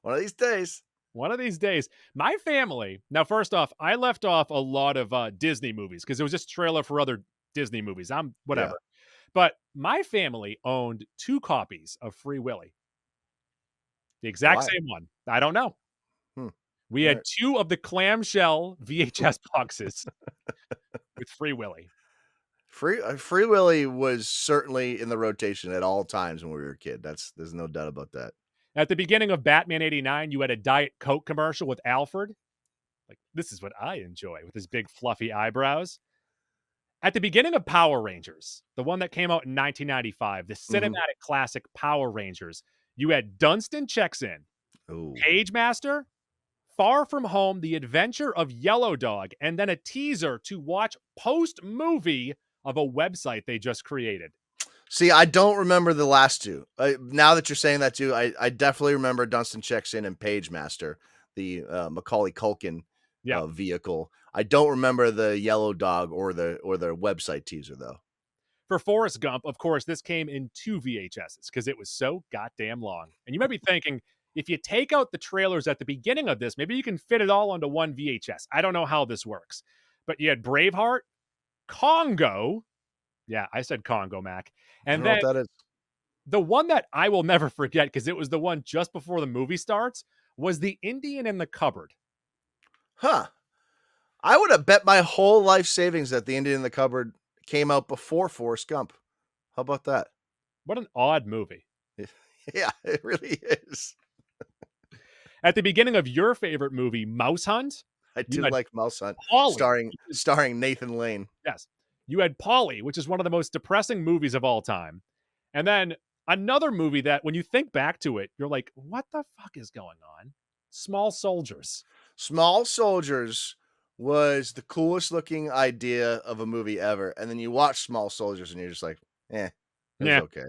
One of these days. One of these days. My family, now first off, I left off a lot of Disney movies because it was just trailer for other Disney movies. I'm whatever. Yeah. But my family owned 2 copies of Free Willy. The exact same one. I don't know. We had 2 of the clamshell VHS boxes. with Free Willy. Free Willy was certainly in the rotation at all times when we were a kid. There's no doubt about that. At the beginning of Batman 89, you had a Diet Coke commercial with Alfred. Like, this is what I enjoy with his big fluffy eyebrows. At the beginning of Power Rangers, the one that came out in 1995, the cinematic classic Power Rangers, you had Dunstan Checks In, Page Master, Far From Home, The Adventure of Yellow Dog, and then a teaser to watch post-movie of a website they just created. See, I don't remember the last two. Now that you're saying that too, I definitely remember Dunstan Checks In and Page Master, the Macaulay Culkin vehicle. I don't remember the Yellow Dog or the website teaser though. For Forrest Gump, of course, this came in 2 VHSs because it was so goddamn long. And you might be thinking, if you take out the trailers at the beginning of this, maybe you can fit it all onto one VHS. I don't know how this works. But you had Braveheart, Congo. Yeah, I said Congo, Mac. And then what that is. The one that I will never forget, because it was the one just before the movie starts, was The Indian in the Cupboard. Huh. I would have bet my whole life savings that The Indian in the Cupboard came out before Forrest Gump. How about that? What an odd movie. Yeah, it really is. At the beginning of your favorite movie, Mouse Hunt. I do like Mouse Hunt, starring Nathan Lane. Yes. You had Polly, which is one of the most depressing movies of all time. And then another movie that when you think back to it, you're like, what the fuck is going on? Small Soldiers. Small Soldiers was the coolest looking idea of a movie ever. And then you watch Small Soldiers and you're just like, it was okay.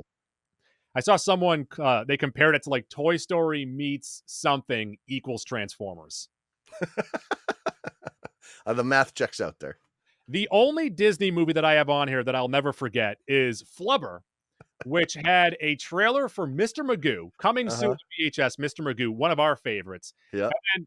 I saw someone, they compared it to like Toy Story meets something equals Transformers. The math checks out there. The only Disney movie that I have on here that I'll never forget is Flubber, which had a trailer for Mr. Magoo coming soon to VHS. Mr. Magoo, one of our favorites. Yeah. And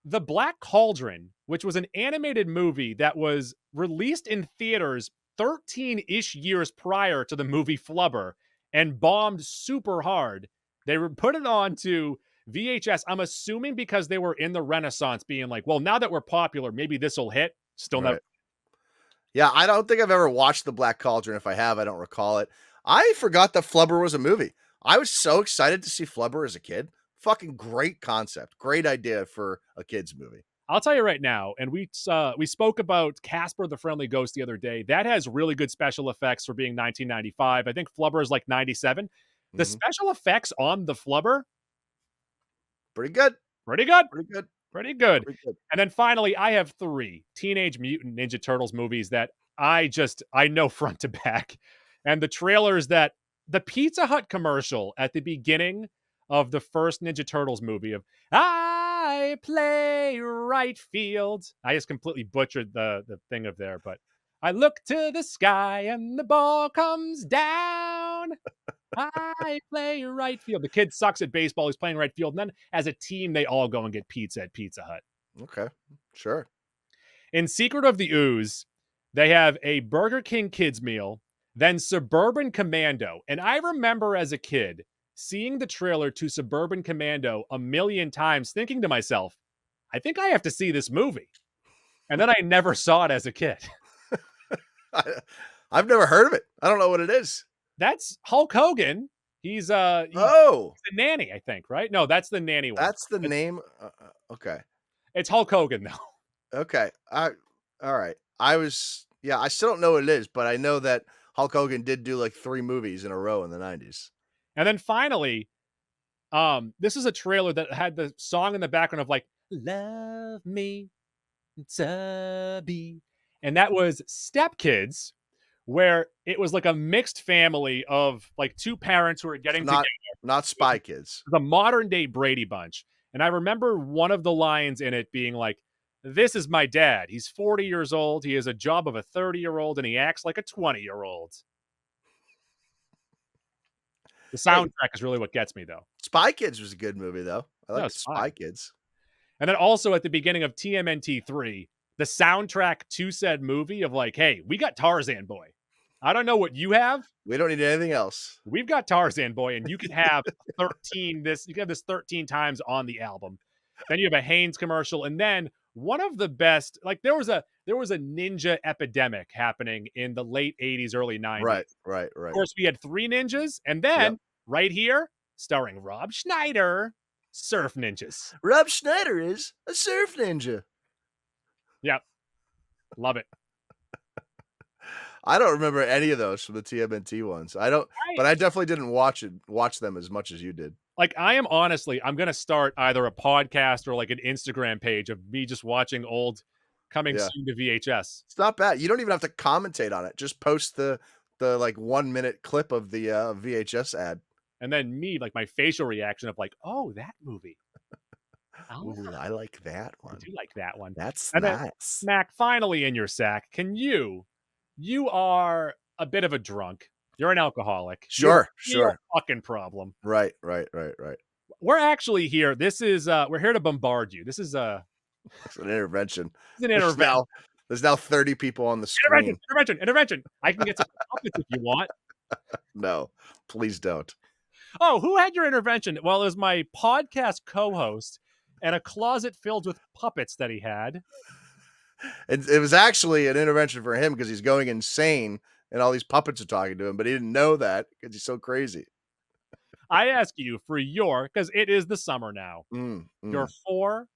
The Black Cauldron, which was an animated movie that was released in theaters 13-ish years prior to the movie Flubber and bombed super hard. They put it on to VHS. I'm assuming because they were in the Renaissance being like, well, now that we're popular, maybe this will hit. Still never. Yeah, I don't think I've ever watched The Black Cauldron. If I have, I don't recall it. I forgot that Flubber was a movie. I was so excited to see Flubber as a kid. Fucking great concept. Great idea for a kid's movie. I'll tell you right now, and we spoke about Casper the Friendly Ghost the other day. That has really good special effects for being 1995. I think Flubber is like 97. The special effects on the Flubber, pretty good. And then finally, I have 3 Teenage Mutant Ninja Turtles movies that I know front to back. And the trailers that the Pizza Hut commercial at the beginning of the first Ninja Turtles movie of I play right field. I just completely butchered the thing of there, but I look to the sky and the ball comes down. I play right field. The kid sucks at baseball. He's playing right field. And then as a team, they all go and get pizza at Pizza Hut. Okay, sure. In Secret of the Ooze, they have a Burger King kids meal, then Suburban Commando. And I remember as a kid seeing the trailer to Suburban Commando a million times, thinking to myself, I think I have to see this movie. And then I never saw it as a kid. I've never heard of it. I don't know what it is. That's Hulk Hogan. He's the nanny, I think, right? No, that's the nanny one. That's the name. Okay. It's Hulk Hogan, though. Okay. All right. I still don't know what it is, but I know that Hulk Hogan did do like 3 movies in a row in the 90s. And then finally, this is a trailer that had the song in the background of like, Love Me, Tubby. And that was Step Kids, where it was like a mixed family of like 2 parents who were getting together. Not Spy Kids. The modern day Brady Bunch. And I remember one of the lines in it being like, this is my dad. He's 40 years old. He has a job of a 30-year-old and he acts like a 20-year-old. The soundtrack is really what gets me, though. Spy Kids was a good movie, though. I like Spy Kids. And then also at the beginning of TMNT 3, the soundtrack to said movie of like, hey, we got Tarzan Boy. I don't know what you have. We don't need anything else. We've got Tarzan Boy, and you can have 13 times on the album. Then you have a Hanes commercial, and then one of the best, like there's there was a ninja epidemic happening in the late 80s, early 90s. Right. Of course, we had 3 ninjas, and then right here, starring Rob Schneider, Surf Ninjas. Rob Schneider is a surf ninja. Yep. Love it. I don't remember any of those from the TMNT ones. I don't, but I definitely didn't watch them as much as you did. Like, I'm going to start either a podcast or like an Instagram page of me just watching old coming soon to VHS. It's not bad. You don't even have to commentate on it. Just post the like 1 minute clip of the VHS ad. And then me, like my facial reaction of like, oh, that movie. Oh, ooh, I like that one. I do like that one. That's and nice. Then, Mac, finally in your sack, you are a bit of a drunk. You're an alcoholic. Sure. You're a fucking problem. Right. We're actually here. This is, we're here to bombard you. This is it's an intervention. It's an intervention. There's now 30 people on the screen. Intervention. I can get some puppets if you want. No, please don't. Oh, who had your intervention? Well, it was my podcast co-host and a closet filled with puppets that he had. It was actually an intervention for him because he's going insane and all these puppets are talking to him, but he didn't know that because he's so crazy. I ask you for because it is the summer now, your 4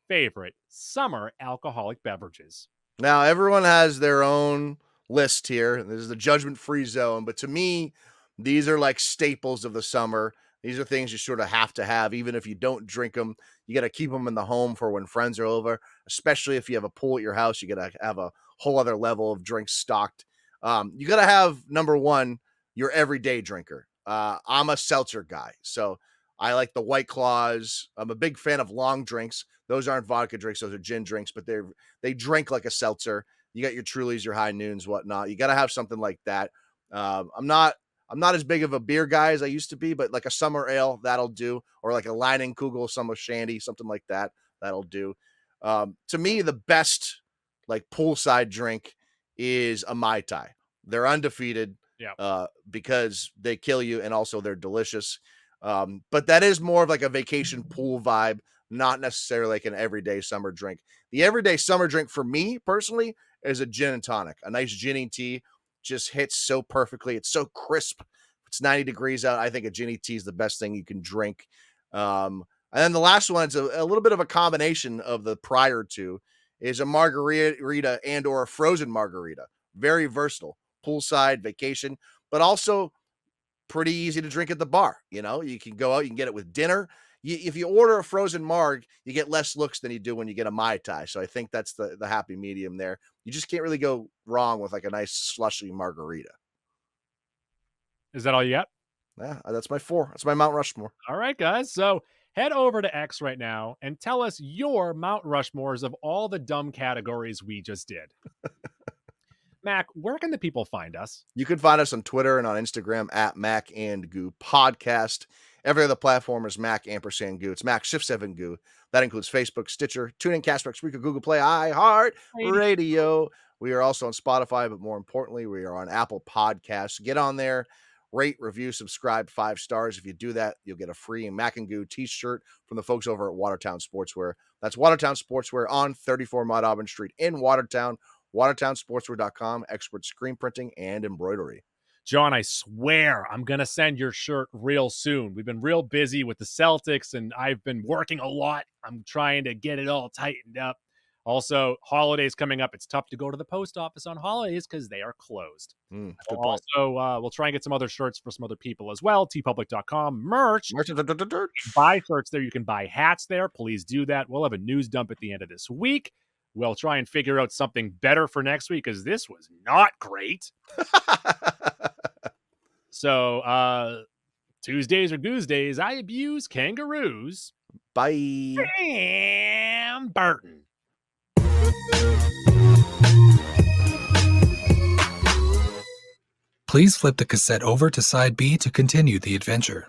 favorite summer alcoholic beverages. Now, everyone has their own list here. This is the judgment-free zone, but to me, these are like staples of the summer. These are things you sort of have to have, even if you don't drink them. You got to keep them in the home for when friends are over, especially if you have a pool at your house. You got to have a whole other level of drinks stocked. You got to have, number 1, your everyday drinker. I'm a seltzer guy, so I like the White Claws. I'm a big fan of long drinks. Those aren't vodka drinks; those are gin drinks, but they drink like a seltzer. You got your Trulies, your High Noons, whatnot. You got to have something like that. I'm not as big of a beer guy as I used to be, but like a summer ale, that'll do, or like a Leinenkugel, summer shandy, something like that, that'll do. To me, the best like poolside drink is a Mai Tai. They're undefeated. Because they kill you and also they're delicious. But that is more of like a vacation pool vibe, not necessarily like an everyday summer drink. The everyday summer drink for me personally is a gin and tonic. A nice ginny tea just hits so perfectly. It's so crisp. It's 90 degrees out. I think a ginny tea is the best thing you can drink. And then the last one is a little bit of a combination of the prior two, is a margarita and or a frozen margarita. Very versatile. Poolside, vacation, but also pretty easy to drink at the bar. You know, you can go out, you can get it with dinner. If you order a frozen marg, you get less looks than you do when you get a Mai Tai. So I think that's the happy medium there. You just can't really go wrong with like a nice slushy margarita. Is that all you got? Yeah, that's my 4. That's my Mount Rushmore. All right, guys. So head over to X right now and tell us your Mount Rushmores of all the dumb categories we just did. Mac, where can the people find us? You can find us on Twitter and on Instagram at Mac and Goo Podcast. Every other platform is Mac _ Goo. It's Mac Shift 7 Goo. That includes Facebook, Stitcher, TuneIn, Castbox, Spreaker, Google Play, iHeart Radio. We are also on Spotify, but more importantly, we are on Apple Podcasts. Get on there, rate, review, subscribe, 5 stars. If you do that, you'll get a free Mac and Goo t-shirt from the folks over at Watertown Sportswear. That's Watertown Sportswear on 34 Mount Auburn Street in Watertown. WatertownSportswear.com, expert screen printing and embroidery. John, I swear I'm going to send your shirt real soon. We've been real busy with the Celtics, and I've been working a lot. I'm trying to get it all tightened up. Also, holidays coming up. It's tough to go to the post office on holidays because they are closed. We'll try and get some other shirts for some other people as well. tpublic.com, merch. Buy shirts there. You can buy hats there. Please do that. We'll have a news dump at the end of this week. We'll try and figure out something better for next week because this was not great. So, Tuesdays or Goose Days, I abuse kangaroos. Bye. Sam Burton. Please flip the cassette over to side B to continue the adventure.